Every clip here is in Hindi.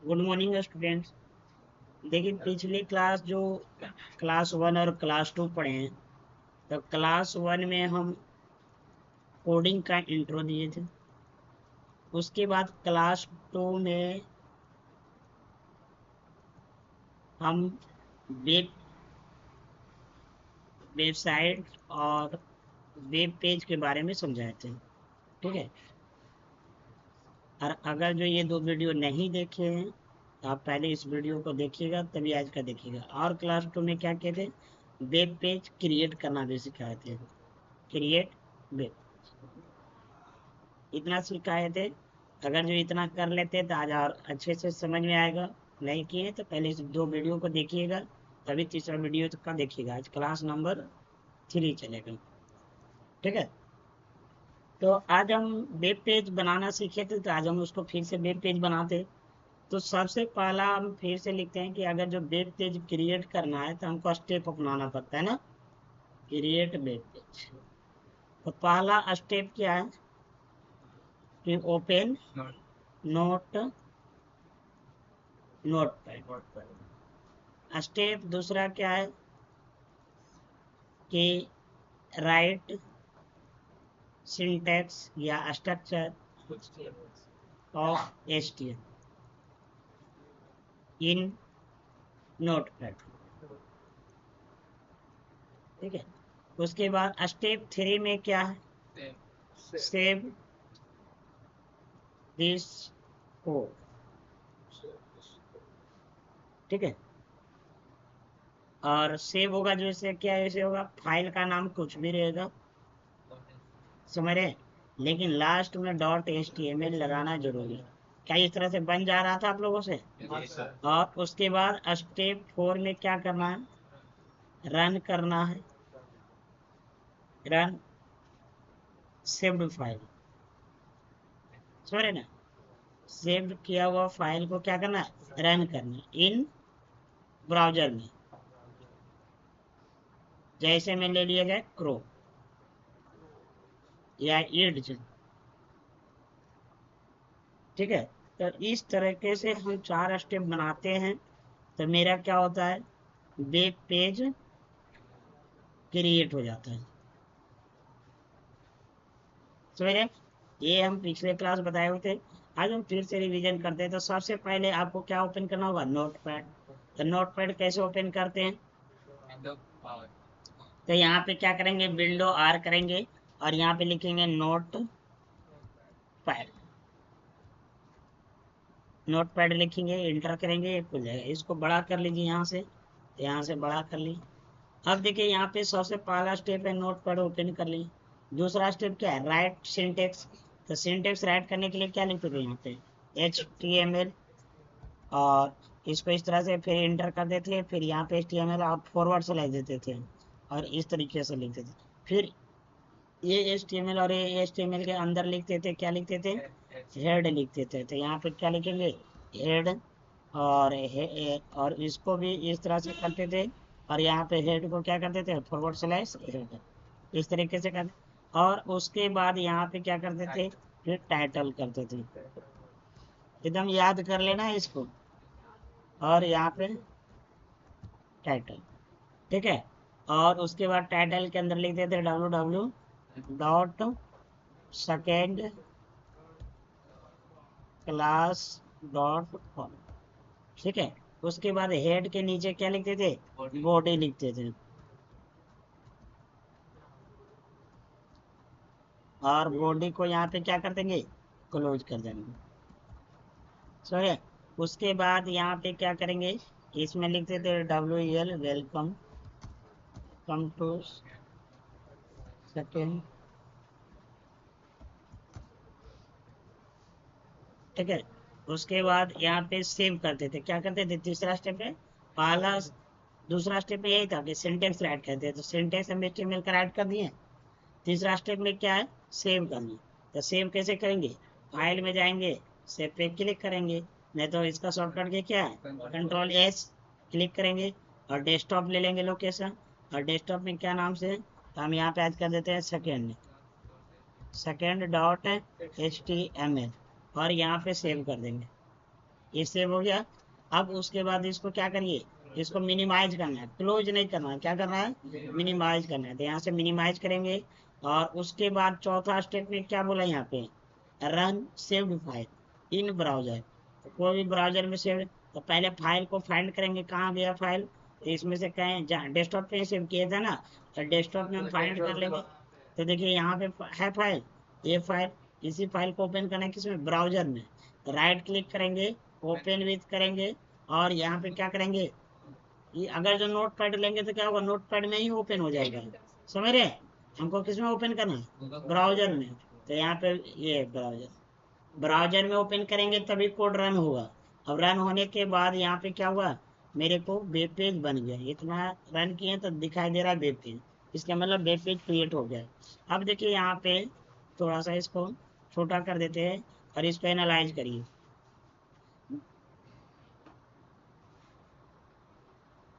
Good morning students. देखिए पिछली क्लास जो क्लास 1 और क्लास 2 पढ़े हैं, तो क्लास 1 में हम कोडिंग का इंट्रो दिए थे। उसके बाद क्लास 2 में हम वेब वेबसाइट और वेब पेज के बारे में समझाए थे। ठीक है। और अगर जो ये दो वीडियो नहीं देखे हैं तो आप पहले इस वीडियो को देखिएगा, तभी आज का देखिएगा। और क्लास 2 में क्या कहते थे, वेब पेज क्रिएट करना भी सिखाए थे। क्रिएट वेब, इतना सिखाए थे। अगर जो इतना कर लेते तो आज और अच्छे से समझ में आएगा। नहीं किए तो पहले इस दो वीडियो को देखिएगा, तभी तीसरा वीडियो का देखिएगा। आज क्लास नंबर 3 चलेगा। ठीक है। तो आज हम वेब पेज बनाना सीखे थे, तो आज हम उसको फिर से वेब पेज बनाते। तो सबसे पहला हम फिर से लिखते हैं कि अगर जो वेब पेज क्रिएट करना है तो हमको स्टेप अपनाना पड़ता है ना। क्रिएट वेब पेज, तो पहला स्टेप क्या है कि ओपन नोट नोटपैड। स्टेप दूसरा क्या है कि राइट सिंटैक्स या structure of HTML in notepad. ठीक है। उसके बाद स्टेप 3 में क्या है, सेव दिस कोड। ठीक है। और सेव होगा जैसे क्या, ऐसे होगा फाइल का नाम कुछ भी रहेगा, समझ रहे। लेकिन लास्ट में dot H T M L लगाना जरूरी है। क्या इस तरह से बन जा रहा था आप लोगों से। और उसके बाद स्टेप 4 में क्या करना है, रन करना है। रन सेव्ड फाइल, समझ रहे ना। सेव किया हुआ फाइल को क्या करना है, रन करना है इन ब्राउजर में। जैसे में ले लिया जाए क्रोम या एड्ज। ठीक है। तो इस तरीके से हम 4 स्टेप बनाते हैं, तो मेरा क्या होता है, वेब पेज क्रिएट हो जाता है। समझे। ये हम पिछले क्लास बताए हुए थे। आज हम फिर से रिवीजन करते हैं। तो सबसे पहले आपको क्या ओपन करना होगा, नोटपैड। तो नोटपैड कैसे ओपन करते हैं, तो यहाँ पे क्या करेंगे, विंडो आर करेंगे और यहाँ पे लिखेंगे नोट पैड। नोट पैड लिखेंगे, इंटर करेंगे, ये खुल जाएगा। इसको बड़ा कर लीजिए यहाँ से, तो यहाँ से बड़ा कर ली। अब देखिए यहाँ पे सबसे पहला स्टेप है नोट पैड ओपन कर ली। दूसरा स्टेप क्या है, राइट सिंटेक्स। तो सिंटेक्स राइट करने के लिए क्या लिखोगे यहाँ पे, HTML। और इसको इस तरह से फिर इंटर कर देते थे, फिर यहाँ पे HTML आप फॉरवर्ड से लिख देते थे और इस तरीके से लिखते थे। फिर ये HTML और ये HTML के अंदर लिखते थे, क्या लिखते थे, हेड लिखते थे। तो यहाँ पे क्या लिखेंगे, हेड। और इसको भी इस तरह से करते थे। और यहाँ पे हेड को क्या करते थे, फॉरवर्ड स्लैश हेड, इस तरीके से करते। और उसके बाद यहाँ पे क्या करते थे, फिर टाइटल करते थे। एकदम याद कर लेना है इसको। और यहाँ पे टाइटल। ठीक है। और उसके बाद टाइटल के अंदर लिख देते www.second class.com। ठीक है। उसके बाद हेड के नीचे क्या लिखते थे, बॉडी लिखते थे। और बॉडी को यहाँ पे क्या कर देंगे, क्लोज कर देंगे। सही। उसके बाद यहाँ पे क्या करेंगे, इसमें लिखते थे WL welcome, come to second. ठीक है। उसके बाद यहाँ पे सेव करते थे, क्या करते थे, तीसरा स्टेप है पहला। दूसरा स्टेप में यही था कि सिंटेक्स राइट करते थे, तो सिंटेक्स हम HTML का राइट कर दिए। तीसरा स्टेप में क्या है, सेव करना। तो सेव कैसे करेंगे, फाइल में जाएंगे, सेव पे क्लिक करेंगे। नहीं तो इसका शॉर्टकट के क्या है, Ctrl+S, क्लिक करेंगे और डेस्कटॉप ले लेंगे लोकेशन। और डेस्कटॉप में क्या नाम से, तो हम यहाँ पे ऐड कर देते हैं सेकेंड डॉट HTML और यहाँ पे सेव कर देंगे। ये सेव हो गया। अब उसके बाद इसको क्या करिए, इसको मिनिमाइज करना है, क्लोज नहीं करना है, क्या करना है, मिनिमाइज करना है। तो यहाँ से मिनिमाइज करेंगे। और उसके बाद चौथा स्टेप में क्या बोला यहाँ पे, run saved file in browser. तो कोई भी ब्राउजर में सेव, तो पहले फाइल को फाइंड करेंगे, कहाँ गया फाइल, तो इसमें से कहें जहाँ डेस्कटॉप पे सेव किया था ना, तो डेस्कटॉप में हम फाइंड कर लेंगे। तो देखिए यहाँ पे है फाइल, ये फाइल, इसी फाइल को ओपन करना है किसमें, ब्राउजर में। तो राइट क्लिक करेंगे, ओपन विथ करेंगे, और यहाँ पे क्या करेंगे, ये अगर जो नोट पैड लेंगे तो क्या होगा, नोट पैड में ही ओपन हो जाएगा। समझ रहे, हमको किसमें ओपन करना है, ब्राउजर में। तो यहाँ पे ये ब्राउजर, ब्राउजर में ओपन करेंगे तभी कोड रन होगा। अब रन होने के बाद यहाँ पे क्या हुआ, मेरे को वेब पेज बन गया, इतना रन किए तो दिखाई दे रहा है वेब पेज, इसका मतलब वेब पेज क्रिएट हो गया। अब देखिए यहाँ पे थोड़ा सा इसको छोटा कर देते हैं और इसको एनालाइज करिए।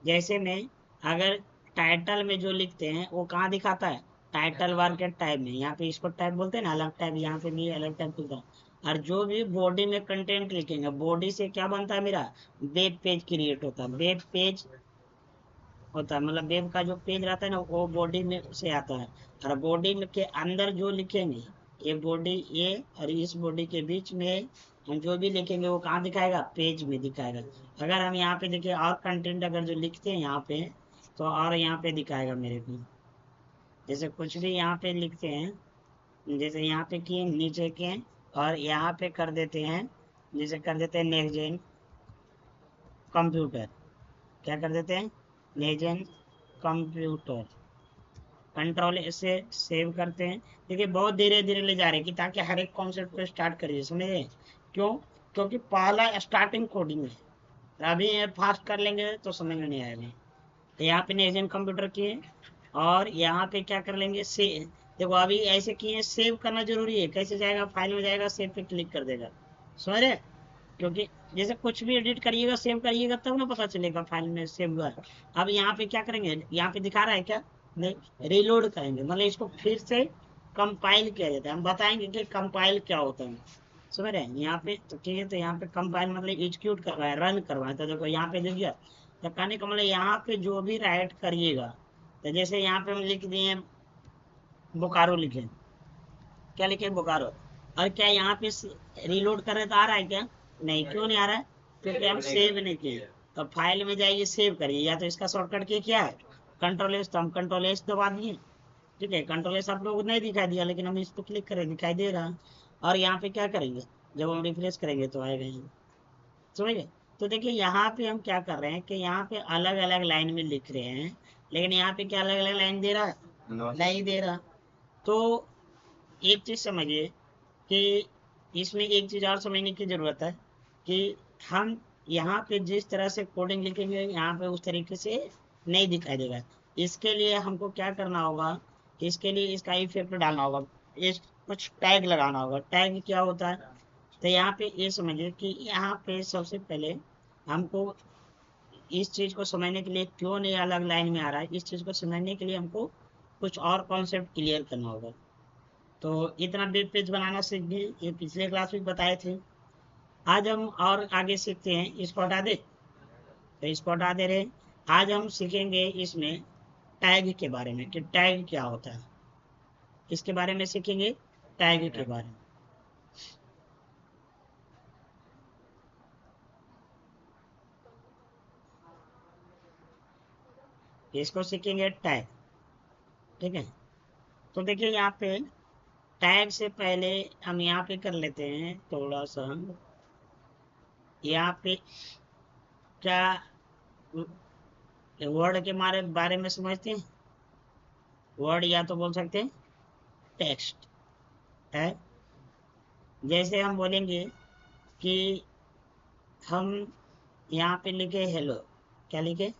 जैसे में अगर टाइटल में जो लिखते हैं वो कहाँ दिखाता है, टाइटल बार के टैब में, यहाँ पे इसको टैब बोलते हैं ना, अलग टैब, यहाँ पे भी अलग टैब खुलता है। और जो भी बॉडी में कंटेंट लिखेंगे, बॉडी से क्या बनता है मेरा, वेब पेज क्रिएट होता है, वेब पेज होता है, मतलब वेब का जो पेज रहता है ना वो बॉडी में से आता है। और बॉडी के अंदर जो लिखेंगे, ये बॉडी, ये और इस बॉडी के बीच में हम जो भी लिखेंगे वो कहाँ दिखाएगा, पेज में दिखाएगा। अगर हम यहाँ पे देखिए और कंटेंट अगर जो लिखते हैं यहाँ पे, तो और यहाँ पे दिखाएगा मेरे को। जैसे कुछ भी यहाँ पे लिखते हैं, जैसे यहाँ पे किए नीचे के, और यहाँ पे कर देते हैं, जैसे कर देते हैं नेक्स्ट जेन कंप्यूटर, क्या कर देते हैं, नेक्स्ट जेन कंप्यूटर, कंट्रोल से सेव करते हैं। देखिए बहुत धीरे धीरे ले जा रहे हैं कि ताकि हर एक कॉन्सेप्ट को स्टार्ट करिए, समझे क्यों, क्योंकि पहला स्टार्टिंग कोडिंग है, अभी ये फास्ट कर लेंगे तो समझ में नहीं आएगा। तो यहाँ पे नेजन कंप्यूटर किए, और यहाँ पे क्या कर लेंगे, से देखो अभी ऐसे किए, सेव करना जरूरी है, कैसे जाएगा, फाइल में जाएगा, सेव पे क्लिक कर देगा, समझ रहे, क्योंकि जैसे कुछ भी एडिट करिएगा सेव करिएगा तब ना पता चलेगा फाइल में सेव हुआ है। अब यहाँ पे क्या करेंगे, यहाँ पे दिखा रहा है क्या, नहीं, रिलोड करेंगे, मतलब इसको फिर से कंपाइल किया जाता है, हम बताएंगे कि कंपाइल क्या होता है, समझ रहे हैं। यहाँ पे तो ठीक है, तो यहाँ पे कंपाइल मतलब एग्जीक्यूट करवाए, रन करवाए, तो देखो यहाँ पे दिख गया। तो कहने का मतलब यहाँ पे जो भी राइट करिएगा, तो जैसे यहाँ पे हम लिख दिए बोकारो लिखे, क्या लिखे, बोकारो, और क्या यहाँ पे रिलोड कर रहे तो आ रहा है क्या, नहीं, क्यों नहीं आ रहा है, क्योंकि हम सेव नहीं किए। तो फाइल में जाइए, सेव करिए, या तो इसका शॉर्टकट की क्या है, कंट्रोल एस, तो हम कंट्रोल एस दबा दिए, ठीक है, कंट्रोल एस आप लोगों को नहीं दिखाई दिया, लेकिन हम इस पर क्लिक करें दिखाई दे रहा है। और यहाँ पे क्या करेंगे, जब हम रिफ्रेश करेंगे तो आएगा यहाँ, समझ गए। तो देखिए यहाँ पे हम क्या कर रहे हैं कि यहाँ पे अलग अलग लाइन में लिख रहे हैं, लेकिन यहाँ पे क्या अलग अलग लाइन दे रहा है, नहीं दे रहा। तो एक चीज समझिए कि इसमें एक चीज और समझने की जरूरत है कि हम यहाँ पे जिस तरह से कोडिंग लिखेंगे यहाँ पे उस तरीके से नहीं दिखाई देगा। इसके लिए हमको क्या करना होगा, इसके लिए इसका इफेक्ट डालना होगा, इस कुछ टैग लगाना होगा। टैग क्या होता है, तो यहाँ पे ये समझिए कि यहाँ पे सबसे पहले हमको इस चीज को समझने के लिए, क्यों नहीं अलग लाइन में आ रहा है, इस चीज को समझने के लिए हमको कुछ और कॉन्सेप्ट क्लियर करना होगा। तो इतना वेब पेज बनाना सीख गए, ये पिछले क्लास में बताए थे। आज हम और आगे सीखते हैं, इसको हटा दे, तो इसको हटा दे रहे। आज हम सीखेंगे इसमें टैग के बारे में कि टैग क्या होता है, इसके बारे में सीखेंगे, टैग के बारे में। इसको सीखेंगे टैग, ठीक है। तो देखिए यहाँ पे टैग से पहले हम यहाँ पे कर लेते हैं थोड़ा सा, यहाँ पे क्या वर्ड के बारे में समझते हैं, वर्ड या तो बोल सकते हैं टेक्स्ट है। जैसे हम बोलेंगे कि हम यहाँ पे लिखे हेलो, क्या लिखे,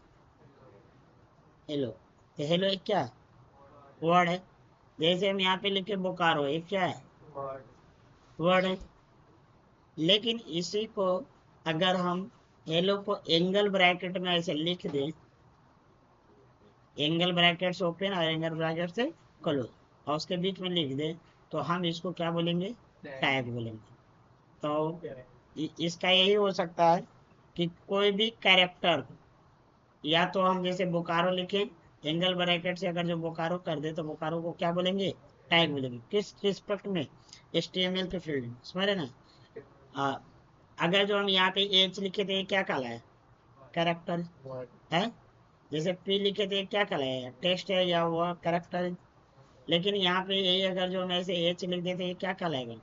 हेलो, तो हेलो एक क्या वर्ड है। जैसे हम यहाँ पे लिखे बोकारो, एक क्या है, वर्ड है। लेकिन इसी को अगर हम हेलो को एंगल ब्रैकेट में ऐसे लिख दें, एंगल ब्रैकेट से ओपन और एंगल ब्रैकेट से क्लोज, और उसके बीच में लिख दें, तो हम इसको क्या बोलेंगे, टैग बोलेंगे। तो इसका यही हो सकता है कि कोई भी कैरेक्टर, या तो हम जैसे बोकारो लिखें, एंगल ब्रैकेट से अगर जो बोकारो कर दे तो बोकारो को क्या बोलेंगे, टैग बोलेंगे। किस रिस्पेक्ट में, HTML के फील्ड में, समझ रहे ना। आ, अगर जो हम यहाँ पे एच लिखे थे, ये क्या कहला है, कैरेक्टर है। जैसे पी लिखे थे, क्या कहला है, टेक्स्ट है या हुआ कैरेक्टर है। लेकिन यहाँ पे ये अगर जो हम ऐसे एच लिख देते, ये क्या कहलाएगा,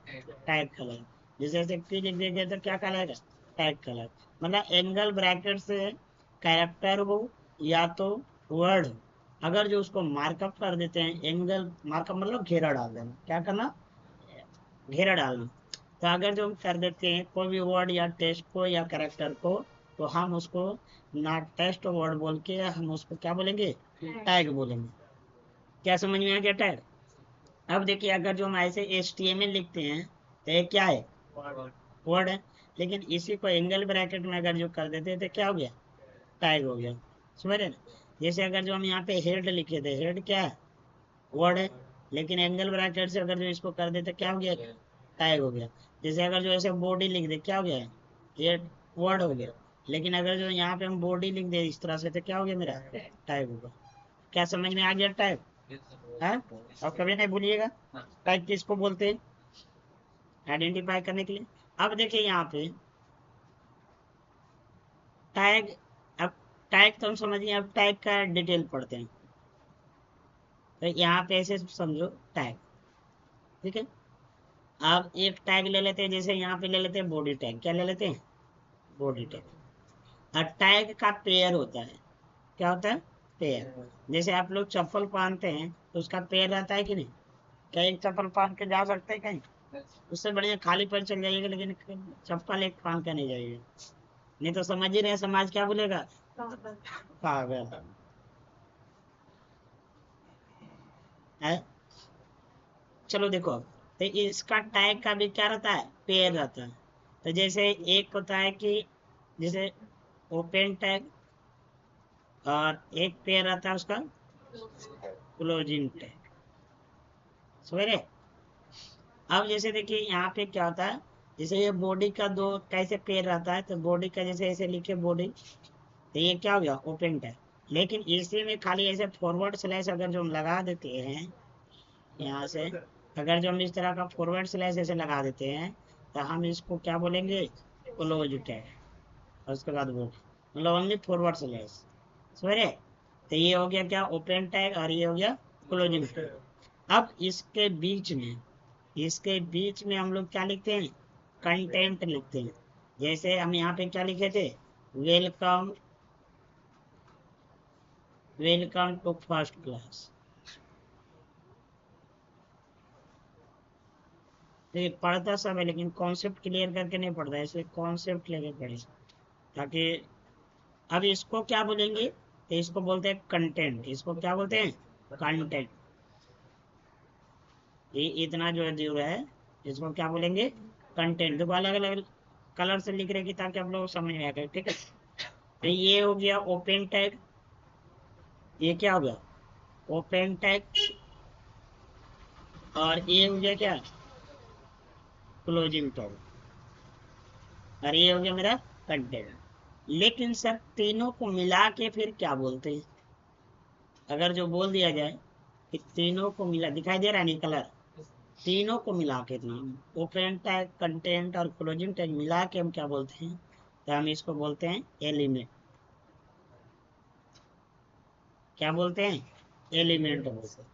टैग कहलाएगा। जैसे ऐसे पी लिख देते तो क्या कहलाएगा, टैग कहलाएगा। मतलब एंगल ब्रैकेट से कैरेक्टर हो या तो वर्ड हो, अगर जो उसको मार्कअप कर देते हैं, एंगल मार्कअप मतलब घेरा डाल देना, क्या करना, घेरा डालना। तो अगर जो हम कर देते हैं कोई भी वर्ड या टेक्स्ट को या कैरेक्टर को, तो हम उसको ना टेस्ट वर्ड बोल के हम उसको क्या बोलेंगे, टैग बोलेंगे। क्या समझ में आ गया टैग। अब देखिए अगर जो हम ऐसे HTML लिखते हैं तो ये क्या है, वर्ड है। लेकिन इसी को एंगल ब्रैकेट में अगर जो कर देते हैं तो क्या हो गया, टैग हो गया, समझ रहे ना। जैसे अगर जो हम यहाँ पे हेड लिखे थे, हेड क्या है, वर्ड है। लेकिन एंगल ब्रैकेट से अगर जो इसको कर देते क्या हो गया, टैग हो गया। जैसे अगर जो ऐसे बॉडी लिख दे, क्या हो गया, ये वर्ड हो गया। लेकिन अगर जो यहाँ पे हम बॉडी लिख दे इस तरह से, तो क्या हो गया, मेरा टैग होगा। क्या समझ में आ गया टैग है। और कभी नहीं भूलिएगा टैग किसको बोलते हैं, आइडेंटिफाई करने के लिए। अब देखिए यहाँ पे टैग, अब टैग तो हम समझिए, अब टैग का डिटेल पढ़ते हैं। तो यहाँ पे ऐसे समझो टैग, ठीक है। अब एक टैग ले लेते हैं, जैसे यहाँ पे ले लेते हैं बॉडी टैग, क्या ले लेते हैं, बॉडी टैग। और टैग का पेयर होता है, क्या होता है, पेयर। जैसे आप लोग चप्पल पहनते हैं तो उसका पेयर रहता है कि नहीं, क्या एक चप्पल पहन के जा सकते हैं कहीं, उससे बढ़िया खाली पैर चल जाइएगा, लेकिन चप्पल एक पहन के नहीं जाइएगा, नहीं तो समझ ही रहे समाज क्या बोलेगा, पागल है। चलो देखो अब, तो इसका टैग का भी क्या रहता है, पेयर रहता है। तो जैसे एक होता है कि जैसे ओपन टैग, और एक पेयर रहता है उसका क्लोजिंग टैग, समझ रहे। अब जैसे देखिए यहाँ पे क्या होता है, जैसे ये बॉडी का दो कैसे पेयर रहता है, तो बॉडी का जैसे ऐसे लिखे बॉडी, तो ये क्या हो गया, ओपन टैग। लेकिन इसी में खाली ऐसे फॉरवर्ड स्लैश अगर जो हम लगा देते हैं यहाँ से, अगर जो हम इस तरह का फॉरवर्ड स्लैश ऐसे लगा देते हैं, तो हम इसको क्या बोलेंगे, क्लोज टैग। और उसके बाद वो मतलब ओनली फॉरवर्ड स्लैश, समझ रहे। तो ये हो गया क्या, ओपन टैग, और ये हो गया क्लोजिंग टैग। अब इसके बीच में हम लोग क्या लिखते हैं, कंटेंट लिखते हैं। जैसे हम यहाँ पे क्या लिखे थे, welcome, welcome to first class. ये पढ़ता सब है, लेकिन कॉन्सेप्ट क्लियर करके नहीं पढ़ता, इसलिए कॉन्सेप्ट लेके पढ़े, ताकि अब इसको क्या बोलेंगे, तो इसको बोलते हैं कंटेंट। इसको क्या बोलते हैं, कंटेंट। ये इतना जो है दूर है, इसको क्या बोलेंगे, कंटेंट। देखो अलग अलग कलर से लिख रहे कि ताकि आप लोग समझ में आ गए, ठीक है। तो ये हो गया ओपन टैग, ये क्या हो गया, ओपन टैग। और ये हो गया क्या, क्लोजिंग टैग। और ये हो गया मेरा कंटेंट। लेकिन सर तीनों को मिला के फिर क्या बोलते हैं, अगर जो बोल दिया जाए कि तीनों को मिला, दिखाई दे रहा है नहीं कलर, तीनों को मिला के नाम, ओपन टैग, कंटेंट और क्लोजिंग टैग मिला के हम क्या बोलते हैं, तो हम इसको बोलते हैं एलिमेंट। क्या बोलते हैं, एलिमेंट बोलते हैं।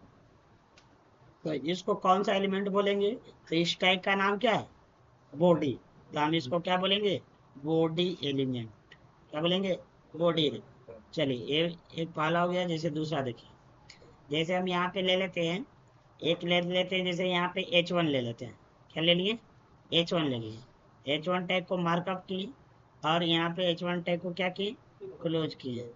तो इसको कौन सा एलिमेंट बोलेंगे, तो इस टैग का नाम क्या है, बॉडी। तो हम इसको क्या बोलेंगे, बॉडी एलिमेंट। क्या बोलेंगे, बॉडी एलिमेंट। चलिए ये एक पहला हो गया। जैसे दूसरा देखिए, जैसे हम यहाँ पे ले लेते हैं, एक ले लेते हैं, जैसे यहाँ पे H1 ले लेते हैं। क्या ले लिए, H1 ले लिए। H1 टैग को मार्कअप की, और यहाँ पे H1 टैग को क्या की, क्लोज किए।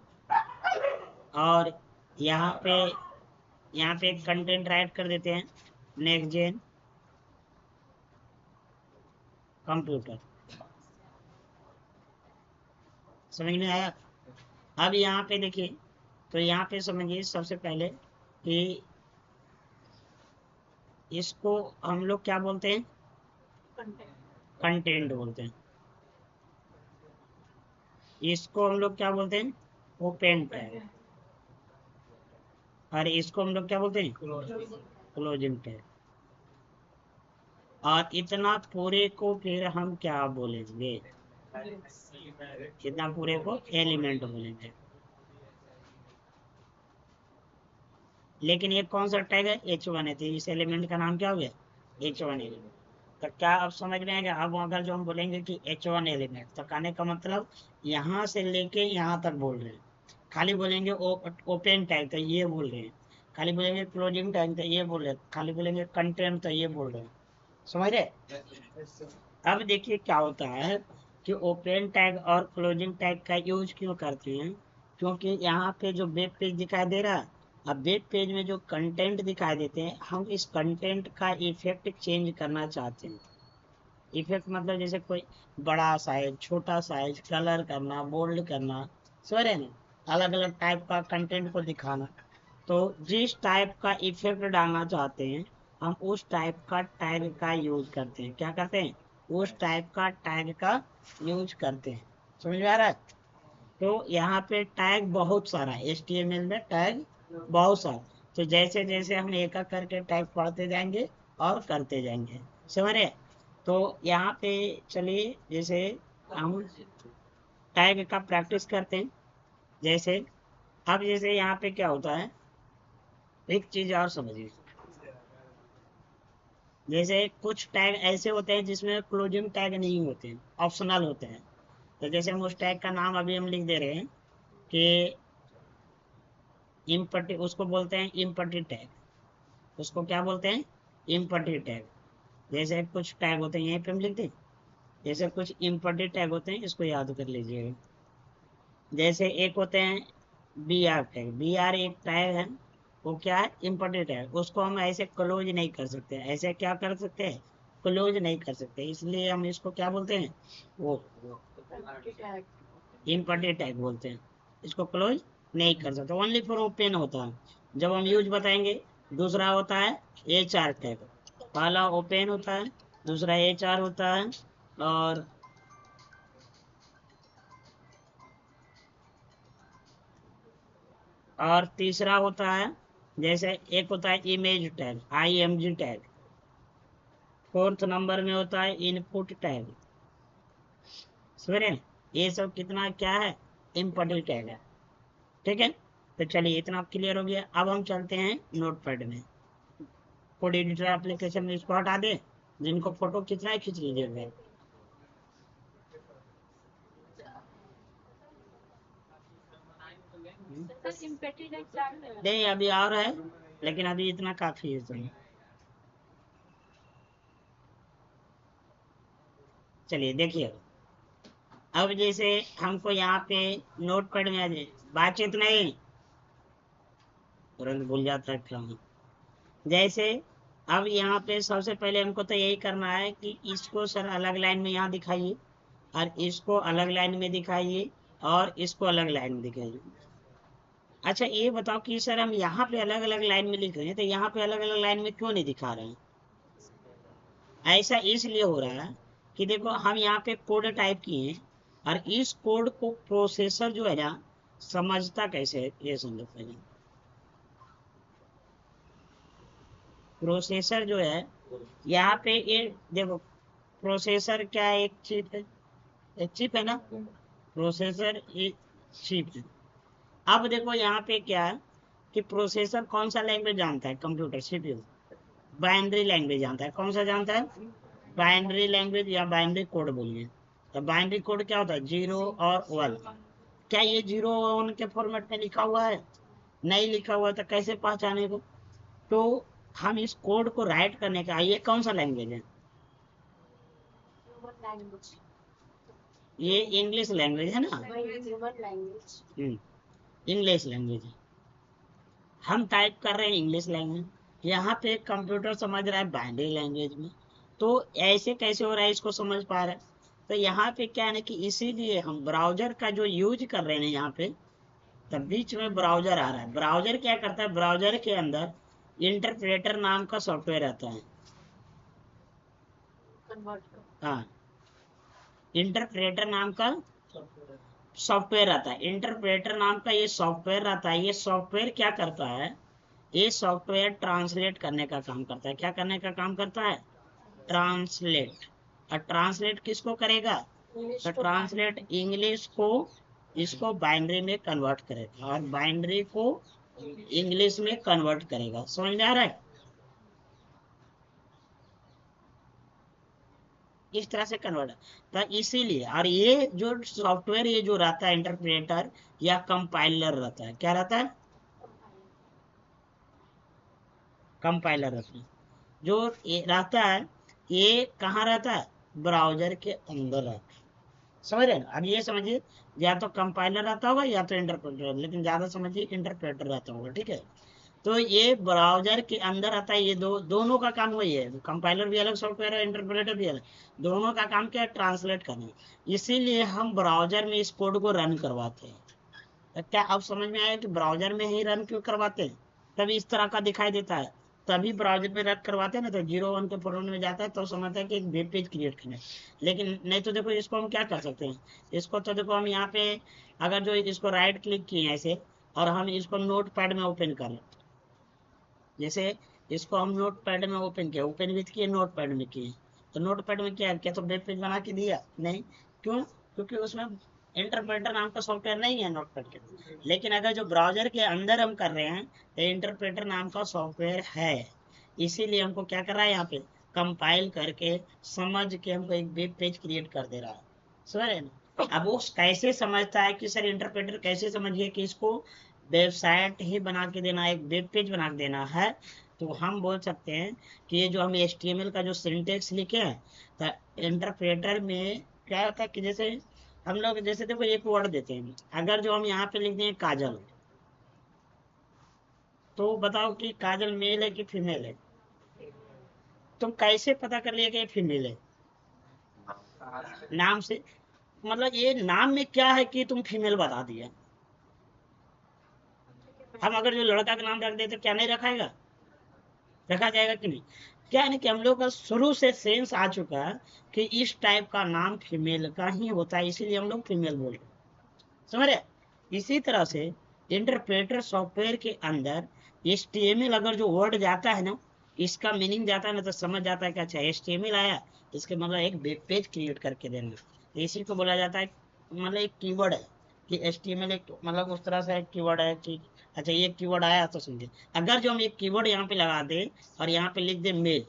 और यहाँ पे एक कंटेंट राइट कर देते हैं, नेक्स्ट जेन कंप्यूटर। समझ में आया। अब यहाँ पे देखिए, तो यहाँ पे समझिए सबसे पहले कि इसको हम लोग क्या बोलते हैं, कंटेंट बोलते हैं। इसको हम लोग क्या बोलते हैं, ओपन टैग, और इसको हम लोग क्या बोलते हैं, क्लोजिंग टैग। और इतना पूरे को फिर हम क्या बोलेंगे, इतना पूरे को एलिमेंट बोलेंगे। लेकिन ये कौन सा टैग है, H1 है, तो इस एलिमेंट का नाम क्या हो गया, H1 एलिमेंट। तो क्या आप समझ में आएगा, अब अगर जो हम बोलेंगे कि H1 एलिमेंट, तो कहने का मतलब यहाँ से लेके यहाँ तक बोल रहे हैं। खाली बोलेंगे ओपन टैग तो ये बोल रहे हैं, खाली बोलेंगे क्लोजिंग टैग तो ये बोल रहे हैं, खाली बोलेंगे कंटेंट तो ये बोल रहे हैं। समझ रहे। अब देखिए क्या होता है कि ओपन टैग और क्लोजिंग टैग का यूज क्यों करते हैं, क्योंकि यहाँ पे जो वेब पेज दिखाई दे रहा है, अब वेब पेज में जो कंटेंट दिखाई देते हैं, हम इस कंटेंट का इफेक्ट चेंज करना चाहते हैं। इफेक्ट मतलब जैसे कोई बड़ा साइज, छोटा साइज, कलर करना, बोल्ड करना, समझ रहे ना, अलग अलग टाइप का कंटेंट को दिखाना। तो जिस टाइप का इफेक्ट डालना चाहते हैं, हम उस टाइप का टैग का यूज करते हैं। क्या करते हैं, उस टाइप का टैग का यूज करते हैं। समझ में आ रहा है। तो यहाँ पे टैग बहुत सारा है, HTML में टैग बहुत सारा। तो जैसे जैसे हम एक एक करके टैग पढ़ते जाएंगे और करते जाएंगे, समझ रहे। तो यहाँ पे चलिए, जैसे हम टैग का प्रैक्टिस करते हैं। जैसे अब जैसे यहाँ पे क्या होता है, एक चीज और समझिए। जैसे कुछ टैग ऐसे होते हैं जिसमें क्लोजिंग टैग नहीं होते हैं, ऑप्शनल होते हैं। तो जैसे हम उस टैग का नाम अभी हम लिख दे रहे हैं कि इम्पटी, उसको बोलते हैं इम्पटी टैग। उसको क्या बोलते हैं, इम्पटी टैग। जैसे कुछ टैग होते हैं, यहीं पे हम लिख दें, जैसे कुछ इम्पटी टैग होते हैं, इसको याद कर लीजिएगा। जैसे एक होते हैं BR टैग, BR एक टैग है, वो क्या है, इम्पोर्टेंट है। उसको हम ऐसे क्लोज नहीं कर सकते, ऐसे क्या कर सकते हैं, क्लोज नहीं कर सकते, इसलिए हम इसको क्या बोलते हैं, वो इम्पोर्टेंट टैग बोलते हैं। इसको क्लोज नहीं कर सकते, ओनली फॉर ओपन होता है। जब हम यूज बताएंगे। दूसरा होता है HR टैग, पहला ओपन होता है, दूसरा HR होता है, और तीसरा होता है, जैसे एक होता है image tag, IMG tag. Fourth number में होता है इनपुट टैग। समझ रहे हैं? ये सब कितना क्या है, इम्पोर्टेंट टैग है। ठीक है। तो चलिए इतना क्लियर हो गया। अब हम चलते हैं नोटपैड में। कोड एडिटर एप्लीकेशन में इसको हटा दे, जिनको फोटो खींचना है खींच लीजिएगा। नहीं अभी और है, लेकिन अभी इतना काफी है सर। चलिए देखिए, अब जैसे हमको यहाँ पे नोटपैड में आ जाए, बातचीत नहीं, तुरंत भूल जाता है काम। जैसे अब यहाँ पे सबसे पहले हमको तो यही करना है कि इसको सर अलग लाइन में यहाँ दिखाइए, और इसको अलग लाइन में दिखाइए, और इसको अलग लाइन में दिखाइए। अच्छा ये बताओ कि सर हम यहाँ पे अलग अलग लाइन में लिख रहे हैं, तो यहाँ पे अलग अलग लाइन में क्यों नहीं दिखा रहे हैं। ऐसा इसलिए हो रहा है कि देखो हम यहाँ पे कोड टाइप किए हैं, और इस कोड को प्रोसेसर जो है ना, समझता कैसे है ये समझो पहले। प्रोसेसर जो है यहाँ पे, ये देखो, प्रोसेसर क्या है, एक चिप है, एक चिप है ना, प्रोसेसर एक चिप है। अब देखो यहाँ पे क्या है कि प्रोसेसर कौन सा लैंग्वेज जानता है, कंप्यूटर CPU बाइनरी लैंग्वेज जानता है। कौन सा जानता है, बाइनरी लैंग्वेज, या बाइनरी कोड बोलिए। तो बाइनरी कोड क्या होता है, 0 और 1। क्या ये 0 और 1 के फॉर्मेट में लिखा हुआ है, नहीं लिखा हुआ है, तो कैसे पहचाने को। तो हम इस कोड को राइट करने का, ये कौन सा लैंग्वेज है, ये इंग्लिश लैंग्वेज है ना, इंग्लिश लैंग्वेज है। हम टाइप कर रहे हैं इंग्लिश लैंग्वेज, यहाँ पे कंप्यूटर समझ रहा है बाइनरी लैंग्वेज में। तो ऐसे कैसे हो रहा है, इसको समझ पा रहा है। तो यहाँ पे क्या है ना कि इसीलिए हम ब्राउजर का जो यूज कर रहे हैं यहाँ पे, तब बीच में ब्राउजर आ रहा है। ब्राउजर क्या करता है, ब्राउजर के अंदर इंटरप्रेटर नाम का सॉफ्टवेयर आता है। हाँ, इंटरप्रेटर नाम का, सॉफ्टवेयर रहता है, इंटरप्रेटर नाम का ये सॉफ्टवेयर रहता है। ये सॉफ्टवेयर क्या करता है, ये सॉफ्टवेयर ट्रांसलेट करने का काम करता है। क्या करने का काम करता है, ट्रांसलेट। और ट्रांसलेट किसको करेगा, तो ट्रांसलेट इंग्लिश को इसको बाइनरी में कन्वर्ट करेगा और बाइनरी को इंग्लिश में कन्वर्ट करेगा। समझ में आ रहा है, इस तरह से कन्वर्ट। तो इसीलिए, और ये जो सॉफ्टवेयर ये जो रहता है इंटरप्रेटर या कंपाइलर रहता है, क्या रहता है, कंपाइलर रहता है। जो ये रहता है, ये कहाँ रहता है, ब्राउजर के अंदर रहता है। समझ रहे हैं, अब ये समझिए, या तो कंपाइलर रहता होगा या तो इंटरप्रेटर, लेकिन ज्यादा समझिए इंटरप्रेटर रहता होगा, ठीक है। तो ये ब्राउजर के अंदर आता है, ये दोनों का काम वही है, कंपाइलर भी अलग सॉफ्टवेयर है, इंटरप्रेटर भी अलग। दोनों का काम क्या है, ट्रांसलेट करना। इसीलिए हम ब्राउजर में इस कोड को रन करवाते हैं। तो क्या अब समझ में आया कि ब्राउजर में ही रन क्यों करवाते हैं, तभी इस तरह का दिखाई देता है। तभी ब्राउजर में रन करवाते हैं ना, तो 01 के फॉर्मेट में जाता है तो समझता है कि एक वेब पेज क्रिएट करना है। लेकिन नहीं तो देखो, इसको हम क्या कर सकते हैं, इसको तो देखो हम यहाँ पे अगर जो इसको राइट क्लिक किए ऐसे, और हम इसको नोट पैड में ओपन करें, जैसे इसको हम नोट पैड में ओपन किया, ओपन विथ किए, नोट पैड में किए, तो नोट पैड में क्या क्या तो वेब पेज बना के दिया नहीं, क्यों, क्योंकि उसमें इंटरप्रेटर नाम का सॉफ्टवेयर नहीं है नोट पैड के। लेकिन अगर जो ब्राउजर के अंदर हम कर रहे हैं तो इंटरप्रेटर नाम का सॉफ्टवेयर है। इसीलिए हमको क्या कर रहा है, यहाँ पे कंपाइल करके समझ के हमको एक वेब पेज क्रिएट कर दे रहा है। समझ रहे हैं ना। अब वो कैसे समझता है कि सर इंटरप्रेटर कैसे समझिए कि इसको वेबसाइट ही बना के देना, एक वेब पेज बना के देना है, तो हम बोल सकते हैं कि ये जो हम HTML का जो सिंटेक्स लिखे हैं, तो इंटरप्रेटर में क्या होता है कि जैसे हम लोग जैसे देखो एक वर्ड देते हैं, अगर जो हम यहाँ पे लिख दें काजल, तो बताओ कि काजल मेल है कि फीमेल है, तुम कैसे पता कर लिया कि ये फीमेल है, नाम से। मतलब ये नाम में क्या है कि तुम फीमेल बता दिया। हम अगर जो लड़का का नाम रख दे तो क्या नहीं रखाएगा, रखा जाएगा कि नहीं। क्या है ना कि हम लोग का शुरू से सेंस आ चुका है कि इस टाइप का नाम फीमेल का ही होता है, इसीलिए हम लोग फीमेल बोल रहे हैं। समझ रहे, इसी तरह से इंटरप्रेटर सॉफ्टवेयर के अंदर HTML अगर जो वर्ड जाता है ना, इसका मीनिंग जाता है ना, तो समझ जाता है कि अच्छा HTML आया, इसके मतलब एक वेब पेज क्रिएट करके देना। तो इसी को बोला जाता है, मतलब एक कीवर्ड है कि HTML एक मतलब उस तरह से एक कीवर्ड है कि अच्छा ये कीवर्ड आया तो समझे। अगर जो हम एक कीवर्ड यहाँ पे लगा दे और यहाँ पे लिख दे मेल,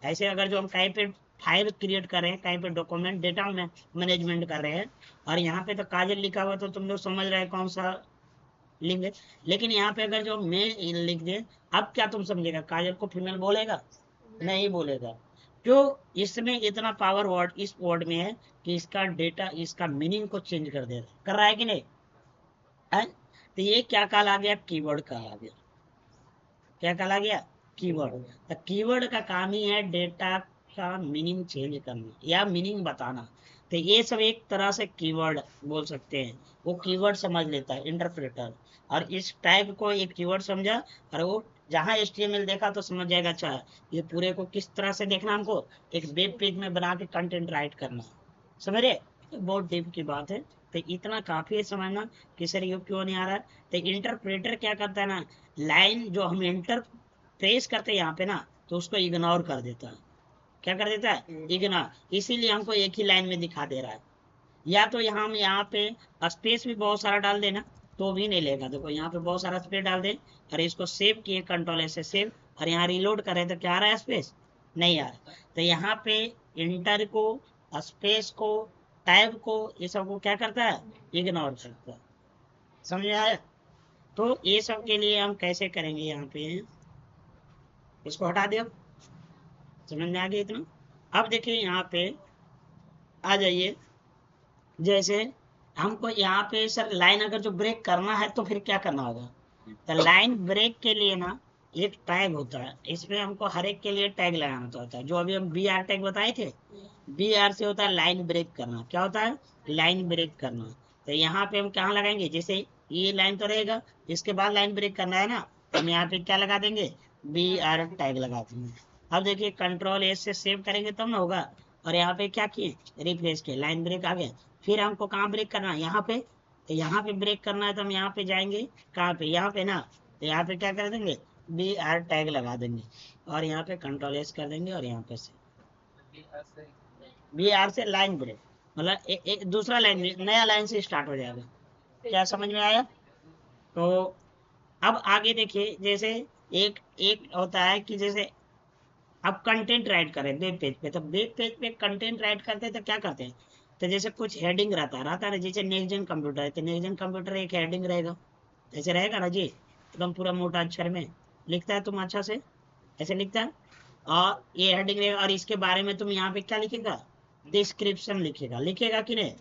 ऐसे अगर जो हम कहीं पे फाइल क्रिएट कर रहे हैं, कहीं पे डॉक्यूमेंट डेटा मैनेजमेंट कर रहे हैं, और यहाँ पे तो काजल लिखा हुआ, तो तुम लोग समझ रहे हैं कौन सा लिंग है। लेकिन यहाँ पे अगर जो मेल लिख दे, अब क्या तुम समझेगा, काजल को फीमेल बोलेगा, नहीं बोलेगा। क्यों, इसमें इतना पावर वर्ड इस वर्ड में है कि इसका डेटा, इसका मीनिंग को चेंज कर दे रहा है, कर रहा है कि नहीं है। तो ये क्या कहला गया, कीवर्ड कहला गया। क्या कहला गया, कीवर्ड। तो कीवर्ड का काम ही है डेटा का मीनिंग चेंज करना या मीनिंग बताना। तो ये सब एक तरह से कीवर्ड बोल सकते हैं, वो कीवर्ड समझ लेता है इंटरप्रेटर। और इस टाइप को एक कीवर्ड समझा, और वो जहाँ HTML देखा तो समझ जाएगा अच्छा ये पूरे को किस तरह से देखना, हमको एक वेब पेज में बना के कंटेंट राइट करना। समझ रहे, तो बहुत डीप की बात है। तो इतना काफी है समझना कि सर ये क्यों नहीं आ रहा है। तो इंटरप्रेटर क्या करता है ना, लाइन जो हम इंटर प्रेस करते हैं यहाँ पे ना, तो उसको इग्नोर कर देता है। क्या कर देता है, इग्नोर। इसीलिए हमको एक ही लाइन में दिखा दे रहा है। या तो यहाँ हम यहाँ पे स्पेस भी बहुत सारा डाल देना, तो भी नहीं लेगा। देखो यहाँ पे बहुत सारा स्पेस डाल दे, और इसको सेव किए कंट्रोल से सेव, और यहाँ रिलोड करें तो क्या आ रहा है, स्पेस नहीं आ रहा। तो यहाँ पे इंटर को, स्पेस को, टैब को, ये सब को क्या करता है, इग्नोर करता है। समझ में आया। तो ये सब के लिए हम कैसे करेंगे, यहाँ पे इसको हटा दिया, समझ में आ गया इतना। अब देखिए यहाँ पे आ जाइए, जैसे हमको यहाँ पे सर लाइन अगर जो ब्रेक करना है तो फिर क्या करना होगा। तो लाइन ब्रेक के लिए ना एक टैग होता है, इसमें हमको हर एक के लिए टैग लगाना होता है, जो अभी हम BR टैग बताए थे। BR से होता है लाइन ब्रेक करना, क्या होता है, लाइन ब्रेक करना। तो यहाँ पे हम कहाँ लगाएंगे, जैसे ये लाइन तो रहेगा, इसके बाद लाइन ब्रेक करना है ना, हम यहाँ पे क्या लगा देंगे, BR टैग लगा देंगे। अब देखिए कंट्रोल S से सेव करेंगे तब ना होगा। और यहाँ पे क्या किए, रिफ्रेश किए, लाइन ब्रेक आ गया। फिर हमको कहाँ ब्रेक करना है, यहाँ पे। तो यहाँ पे ब्रेक करना है तो हम यहाँ पे जाएंगे, कहाँ पे, यहाँ पे ना। तो यहाँ पे क्या कर देंगे, बी आर टैग लगा देंगे और यहाँ पे कंट्रोल एस कर देंगे और यहाँ पे से बी आर से लाइन ब्रेक, मतलब एक दूसरा लाइन, नया लाइन से स्टार्ट हो जाएगा। क्या समझ में आया? तो अब आगे देखिए, जैसे एक एक होता है कि जैसे अब कंटेंट राइट करें वेब पेज पे, तो वेब पेज पे कंटेंट राइट करते हैं तो क्या करते हैं, तो जैसे कुछ हेडिंग रहता है ना, जैसे नेक्स्ट जेन कंप्यूटर है तो नेक्स्ट जेन कंप्यूटर एक हेडिंग रहेगा, ऐसे रहेगा ना जी, एकदम पूरा मोटा अक्षर में लिखता है तुम अच्छा से, ऐसे लिखता है। और ये हेडिंग रहेगा और इसके बारे में तुम यहाँ पे क्या लिखेगा, डिस्क्रिप्शन लिखेगा, लिखेगा कि नहीं।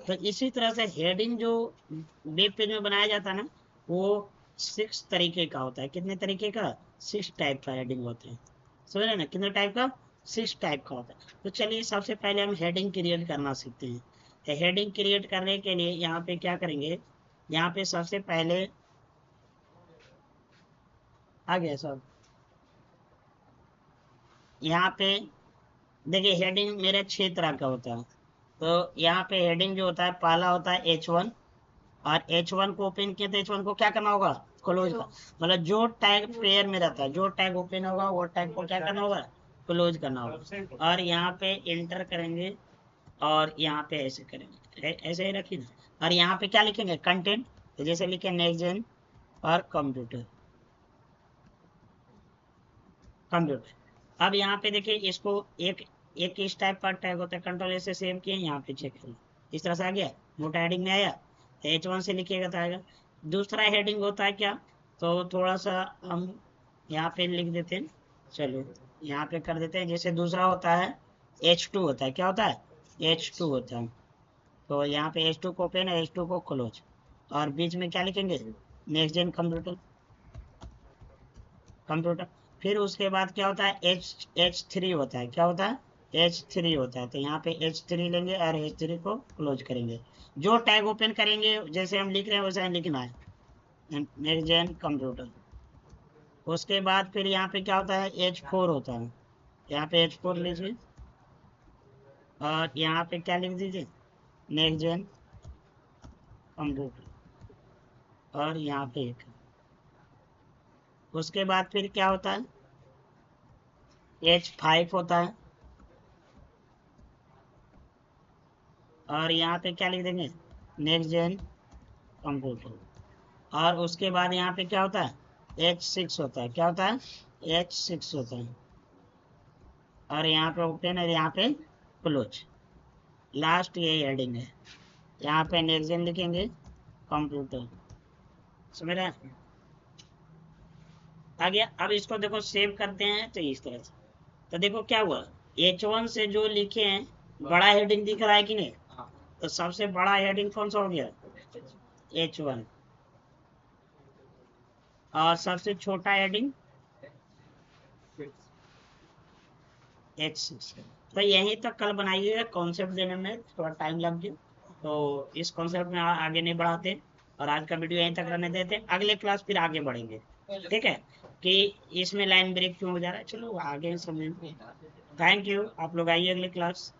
तो इसी तरह से हेडिंग जो वेब पेज में बनाया जाता है ना, वो 6 तरीके का होता है। कितने तरीके का, 6 टाइप का हेडिंग होते हैं। समझ रहे ना, कितने टाइप का, 6 टाइप का होता है। तो चलिए सबसे पहले हम हेडिंग क्रिएट करना सीखते हैं। तो हेडिंग क्रिएट करने के लिए यहाँ पे क्या करेंगे, यहाँ पे सबसे पहले आ गया सब, यहाँ पे देखिए हेडिंग मेरे 6 तरह का होता है। तो यहाँ पे हेडिंग जो होता है, पहला होता है H1, और H1 को ओपन किया तो H1 को क्या करना होगा, क्लोज का, मतलब जो टैग पेयर में रहता है, जो टैग ओपन होगा वो टैग को क्या करना होगा, क्लोज करना होगा। और यहाँ पे इंटर करेंगे और यहाँ पे ऐसे करेंगे, ऐसे ही रखिए ना। और यहाँ पे क्या लिखेंगे, कंटेंट, तो जैसे लिखे नेक्स्ट जेन और कंप्यूटर, कंप्यूटर। अब यहाँ पे देखिए इसको एक एक इस टाइप का टैग होता है, कंट्रोल से सेव किए, यहाँ पे चेक करिए, इस तरह से आ गया, मोटा हेडिंग में आया। तो H1 से लिखिएगा तो आएगा। दूसरा हेडिंग होता है क्या, तो थोड़ा सा हम यहाँ पे लिख देते हैं, चलो यहाँ पे कर देते हैं। जैसे दूसरा होता है H2 होता है, क्या होता है, H2 होता है। तो यहाँ पे H2 को ओपन है, H2 को क्लोज, और बीच में क्या लिखेंगे, नेक्स्ट जेन कंप्यूटर, कंप्यूटर। फिर उसके बाद क्या होता है, H3 होता है, क्या होता है, H3 होता है। तो यहाँ पे H3 लेंगे और H3 को क्लोज करेंगे। जो टैग ओपन करेंगे जैसे हम लिख रहे हैं वैसे लिखना है, नेक्स्ट जेन कंप्यूटर। उसके बाद फिर यहाँ पे क्या होता है, H4 होता है, यहाँ पे H4 लीजिए और यहाँ पे क्या लिख दीजिए, नेक्स्ट जेन कंप्यूटर, और यहाँ पे एक। उसके बाद फिर क्या होता है, H5 होता है, और यहाँ पे क्या लिख देंगे, नेक्स्ट जेन कंप्यूटर। और उसके बाद यहाँ पे क्या होता है, H6 होता है, क्या होता है, H6 होता है। और यहाँ पे ओपन है, यहाँ पे क्लोज, लास्ट ये हेडिंग है। यहाँ पे नेक्स्ट जेन लिखेंगे कंप्यूटर, समझ रहे हैं। आ गया। अब इसको देखो सेव करते हैं तो इस तरह से, तो देखो क्या हुआ, H1 से जो लिखे हैं बड़ा हेडिंग दिख रहा है कि नहीं, तो सबसे बड़ा हेडिंग कौन सा हो गया, H1, और सबसे छोटा हेडिंग H6। तो यहीं तक कल बनाइए, कॉन्सेप्ट देने में थोड़ा टाइम लग गया, तो इस कॉन्सेप्ट में आगे नहीं बढ़ाते, और आज का वीडियो यहीं तक रहने देते, अगले क्लास फिर आगे बढ़ेंगे। ठीक है, कि इसमें लाइन ब्रेक क्यों हो जा रहा है, चलो आगे समझेंगे। थैंक यू, आप लोग आइए अगले क्लास।